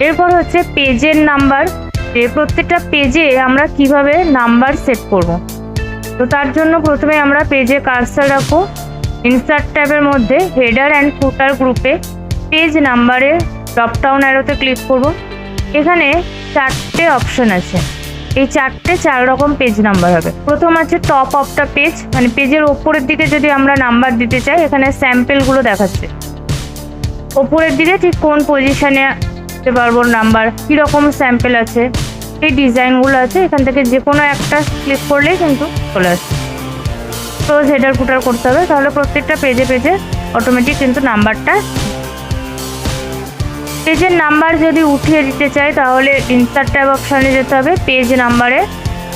এরপর হচ্ছে পেজের নাম্বার, যে প্রত্যেকটা পেজে আমরা কিভাবে নাম্বার সেট করব। তো তার জন্য প্রথমে আমরা পেজে কার্সার রাখবো, ইনসার্ট ট্যাবের মধ্যে হেডার অ্যান্ড ফুটার গ্রুপে পেজ নাম্বারে ড্রপ ডাউন অ্যারোতে ক্লিক করব। এখানে 4টে অপশন আছে, এই 4 রকম পেজ নাম্বার হবে। প্রথম আছে টপ অফ দ্য পেজ, মানে পেজের ওপরের দিকে যদি আমরা নাম্বার দিতে চাই, এখানে স্যাম্পেলগুলো দেখাচ্ছে ওপরের দিকে ঠিক কোন পজিশনে দিতে পারবো নাম্বার, কীরকম স্যাম্পেল আছে, এই ডিজাইনগুলো আছে। এখান থেকে যে কোনো একটা ক্লিক করলেই কিন্তু চলে আসবে। ক্লোজ হেডার ফুটার করতে হবে, তাহলে প্রত্যেকটা পেজে পেজে অটোমেটিক কিন্তু নাম্বারটা। পেজের নাম্বার যদি উঠিয়ে দিতে চাই তাহলে ইনসার্ট ট্যাব অপশানে যেতে হবে, পেজ নাম্বারে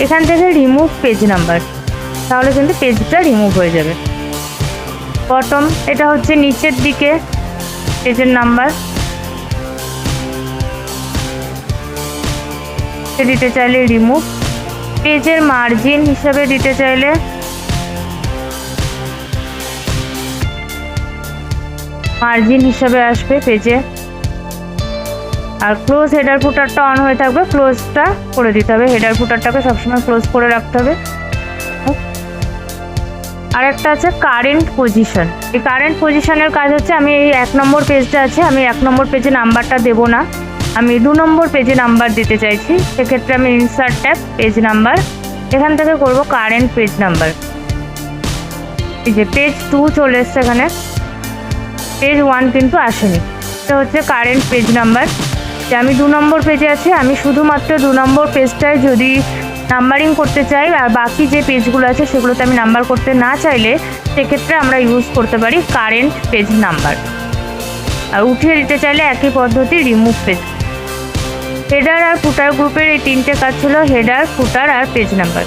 এখান থেকে রিমুভ পেজ নাম্বার, তাহলে কিন্তু পেজটা রিমুভ হয়ে যাবে। বটম, এটা হচ্ছে নিচের দিকে পেজের নাম্বার দিতে চাইলে রিমুভ। পেজের মার্জিন হিসাবে দিতে চাইলে মার্জিন হিসাবে আসবে পেজে। আর ক্লোজ হেডার ফুটারটা অন হয়ে থাকবে, ক্লোজটা করে দিতে হবে, হেডার ফুটারটাকে সবসময় ক্লোজ করে রাখতে হবে। আর একটা আছে কারেন্ট পজিশন, এই কারেন্ট পজিশনের কাজ হচ্ছে আমি এই 1 নম্বর পেজটা আছে, আমি 1 নম্বর পেজে নাম্বারটা দেবো না, আমি 2 নম্বর পেজে নাম্বার দিতে চাইছি। সেক্ষেত্রে আমি ইনসার্ট ট্যাব পেজ নাম্বার, এখান থেকে করব কারেন্ট পেজ নাম্বার। এই যে পেজ 2 চলে এসছে, এখানে পেজ 1 কিন্তু আসেনি। এটা হচ্ছে কারেন্ট পেজ নাম্বার, যে আমি 2 নম্বর পেজে আছি, আমি শুধুমাত্র 2 নম্বর পেজটায় যদি নাম্বারিং করতে চাই আর বাকি যে পেজগুলো আছে সেগুলোতে আমি নাম্বার করতে না চাইলে সেক্ষেত্রে আমরা ইউজ করতে পারি কারেন্ট পেজ নাম্বার। আর উঠিয়ে দিতে চাইলে একই পদ্ধতি, রিমুভ পেজ। হেডার আর ফুটার গ্রুপের এই 3টে কাজ ছিল, হেডার, ফুটার আর পেজ নাম্বার।